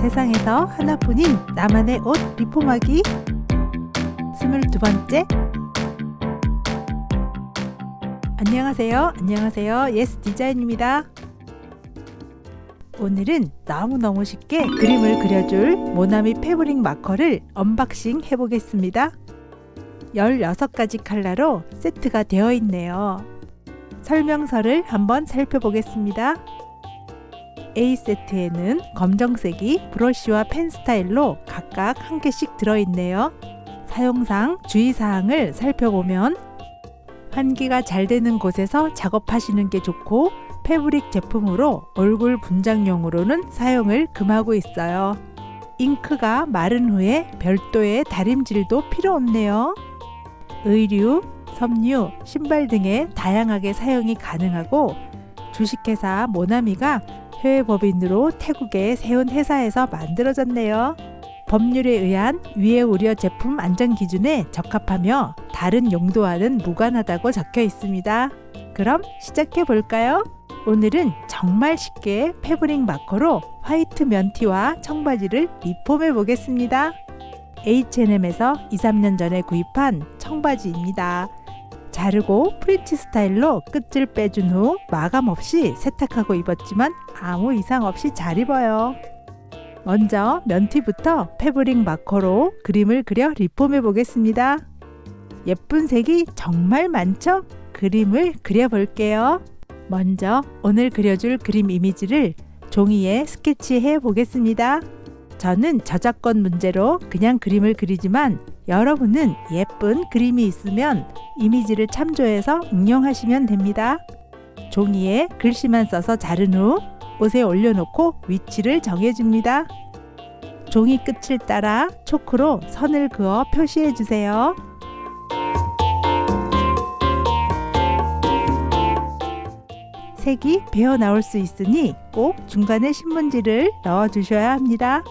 세상에서 하나뿐인 나만의 옷 리폼하기 22번째. 안녕하세요. 예스 디자인입니다. 오늘은 너무너무 쉽게 그림을 그려줄 모나미 패브릭 마커를 언박싱 해보겠습니다. 16가지 컬러로 세트가 되어 있네요. 설명서를 한번 살펴보겠습니다. A세트에는 검정색이 브러쉬와 펜 스타일로 각각 한 개씩 들어있네요. 사용상 주의사항을 살펴보면 환기가 잘 되는 곳에서 작업하시는 게 좋고 패브릭 제품으로 얼굴 분장용으로는 사용을 금하고 있어요. 잉크가 마른 후에 별도의 다림질도 필요 없네요. 의류, 섬유, 신발 등에 다양하게 사용이 가능하고 주식회사 모나미가 해외 법인으로 태국에 세운 회사에서 만들어졌네요. 법률에 의한 위해 우려 제품 안전 기준에 적합하며 다른 용도와는 무관하다고 적혀 있습니다. 그럼 시작해 볼까요? 오늘은 정말 쉽게 패브릭 마커로 화이트 면티와 청바지를 리폼해 보겠습니다. H&M에서 2-3년 전에 구입한 청바지입니다. 자르고 프렌치 스타일로 끝을 빼준 후 마감 없이 세탁하고 입었지만 아무 이상 없이 잘 입어요. 먼저 면티부터 패브릭 마커로 그림을 그려 리폼해 보겠습니다. 예쁜 색이 정말 많죠? 그림을 그려볼게요. 먼저 오늘 그려줄 그림 이미지를 종이에 스케치해 보겠습니다. 저는 저작권 문제로 그냥 그림을 그리지만 여러분은 예쁜 그림이 있으면 이미지를 참조해서 응용하시면 됩니다. 종이에 글씨만 써서 자른 후 옷에 올려놓고 위치를 정해줍니다. 종이 끝을 따라 초크로 선을 그어 표시해주세요. 색이 배어 나올 수 있으니 꼭 중간에 신문지를 넣어주셔야 합니다.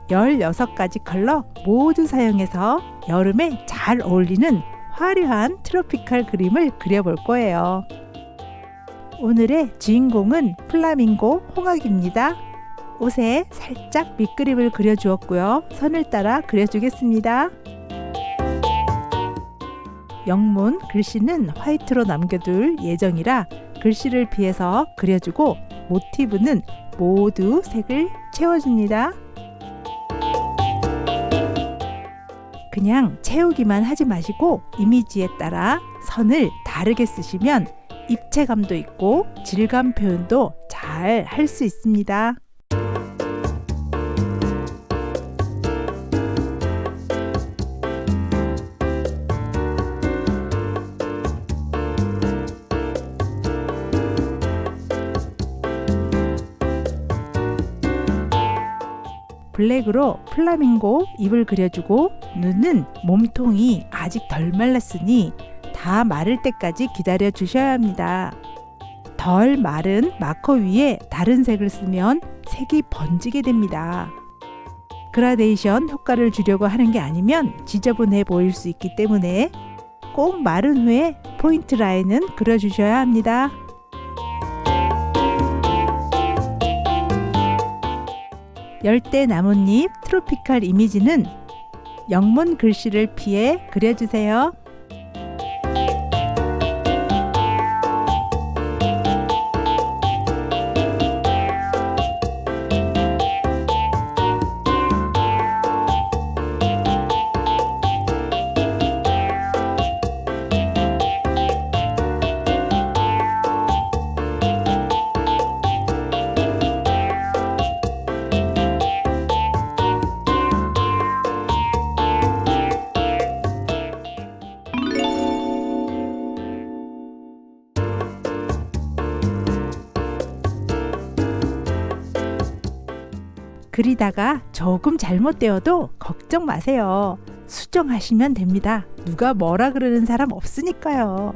16가지 컬러 모두 사용해서 여름에 잘 어울리는 화려한 트로피칼 그림을 그려볼 거예요. 오늘의 주인공은 플라밍고 홍학입니다. 옷에 살짝 밑그림을 그려주었고요. 선을 따라 그려주겠습니다. 영문 글씨는 화이트로 남겨둘 예정이라 글씨를 피해서 그려주고 모티브는 모두 색을 채워줍니다. 그냥 채우기만 하지 마시고 이미지에 따라 선을 다르게 쓰시면 입체감도 있고 질감 표현도 잘 할 수 있습니다. 블랙으로 플라밍고 입을 그려주고 눈은 몸통이 아직 덜 말랐으니 다 마를 때까지 기다려 주셔야 합니다. 덜 마른 마커 위에 다른 색을 쓰면 색이 번지게 됩니다. 그라데이션 효과를 주려고 하는 게 아니면 지저분해 보일 수 있기 때문에 꼭 마른 후에 포인트 라인은 그려주셔야 합니다. 열대 나뭇잎 트로피칼 이미지는 영문 글씨를 피해 그려주세요. 그리다가 조금 잘못되어도 걱정 마세요. 수정하시면 됩니다. 누가 뭐라 그러는 사람 없으니까요.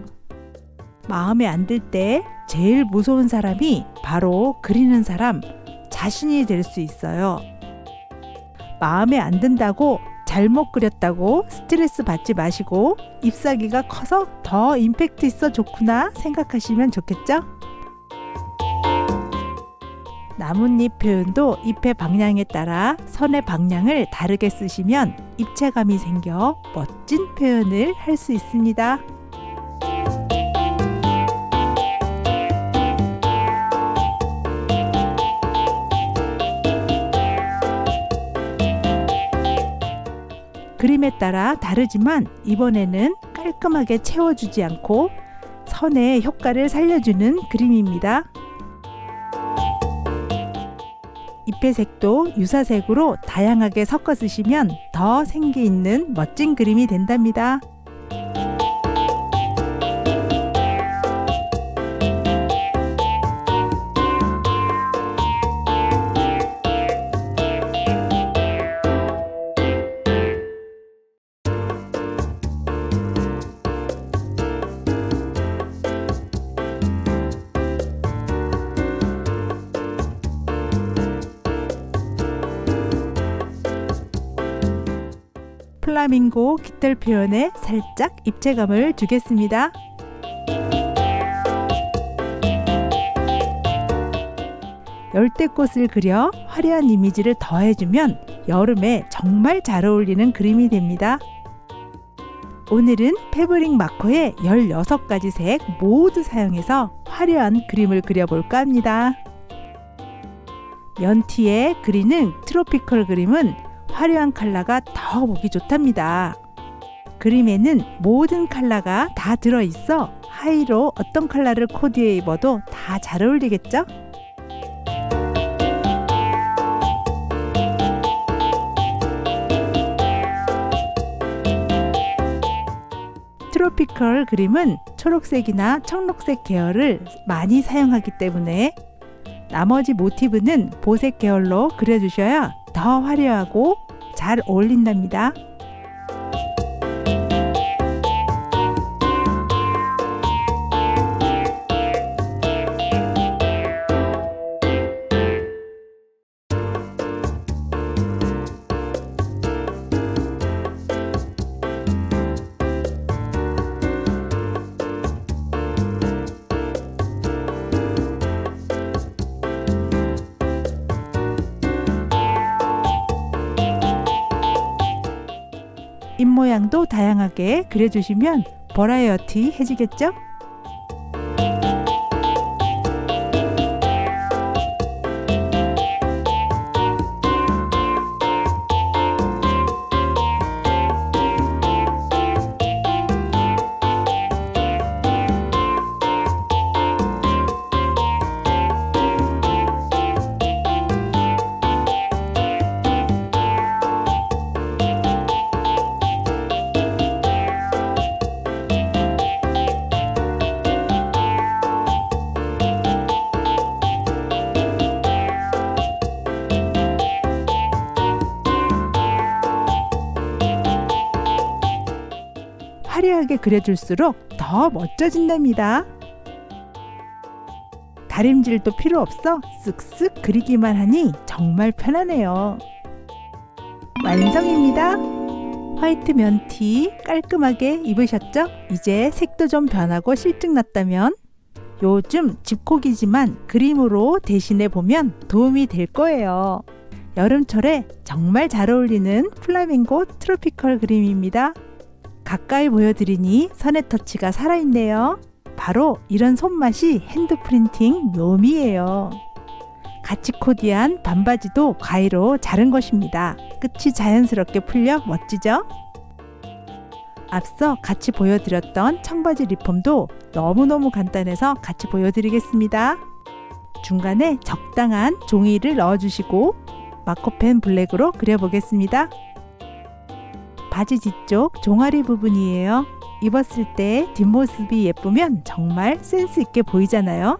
마음에 안 들 때 제일 무서운 사람이 바로 그리는 사람 자신이 될 수 있어요. 마음에 안 든다고 잘못 그렸다고 스트레스 받지 마시고 잎사귀가 커서 더 임팩트 있어 좋구나 생각하시면 좋겠죠? 나뭇잎 표현도 잎의 방향에 따라 선의 방향을 다르게 쓰시면 입체감이 생겨 멋진 표현을 할 수 있습니다. 그림에 따라 다르지만 이번에는 깔끔하게 채워주지 않고 선의 효과를 살려주는 그림입니다. 잎의 색도 유사색으로 다양하게 섞어 쓰시면 더 생기 있는 멋진 그림이 된답니다. 플라밍고 깃털 표현에 살짝 입체감을 주겠습니다. 열대꽃을 그려 화려한 이미지를 더해주면 여름에 정말 잘 어울리는 그림이 됩니다. 오늘은 패브릭 마커의 16가지 색 모두 사용해서 화려한 그림을 그려볼까 합니다. 면티에 그리는 트로피컬 그림은 화려한 컬러가 더 보기 좋답니다. 그림에는 모든 컬러가 다 들어있어 하의로 어떤 컬러를 코디해 입어도 다 잘 어울리겠죠? 트로피컬 그림은 초록색이나 청록색 계열을 많이 사용하기 때문에 나머지 모티브는 보색 계열로 그려주셔야 더 화려하고 잘 어울린답니다. 입모양도 다양하게 그려주시면 버라이어티 해지겠죠? 화려하게 그려줄수록 더 멋져진답니다. 다림질도 필요 없어 쓱쓱 그리기만 하니 정말 편하네요. 완성입니다. 화이트 면티 깔끔하게 입으셨죠? 이제 색도 좀 변하고 실증 났다면 요즘 집콕이지만 그림으로 대신해 보면 도움이 될 거예요. 여름철에 정말 잘 어울리는 플라밍고 트로피컬 그림입니다. 가까이 보여드리니 선의 터치가 살아있네요. 바로 이런 손맛이 핸드 프린팅 묘미예요. 같이 코디한 반바지도 가위로 자른 것입니다. 끝이 자연스럽게 풀려 멋지죠? 앞서 같이 보여드렸던 청바지 리폼도 너무너무 간단해서 같이 보여드리겠습니다. 중간에 적당한 종이를 넣어주시고 마커펜 블랙으로 그려보겠습니다. 바지 뒤쪽 종아리 부분이에요. 입었을 때 뒷모습이 예쁘면 정말 센스 있게 보이잖아요.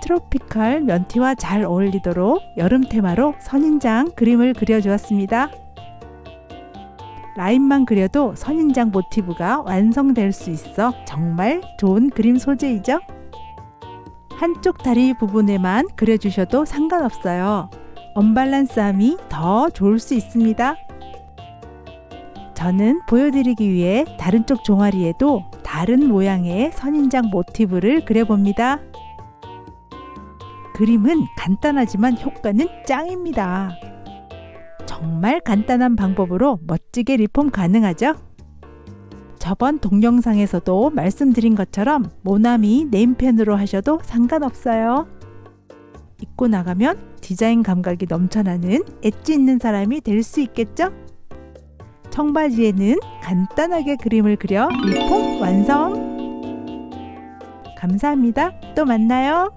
트로피컬 면티와 잘 어울리도록 여름 테마로 선인장 그림을 그려주었습니다. 라인만 그려도 선인장 모티브가 완성될 수 있어 정말 좋은 그림 소재이죠. 한쪽 다리 부분에만 그려주셔도 상관없어요. 언밸런스함이 더 좋을 수 있습니다. 저는 보여드리기 위해 다른 쪽 종아리에도 다른 모양의 선인장 모티브를 그려봅니다. 그림은 간단하지만 효과는 짱입니다. 정말 간단한 방법으로 멋지게 리폼 가능하죠? 저번 동영상에서도 말씀드린 것처럼 모나미 네임펜으로 하셔도 상관없어요. 입고 나가면 디자인 감각이 넘쳐나는 엣지 있는 사람이 될 수 있겠죠? 청바지에는 간단하게 그림을 그려 리폼 완성! 감사합니다. 또 만나요.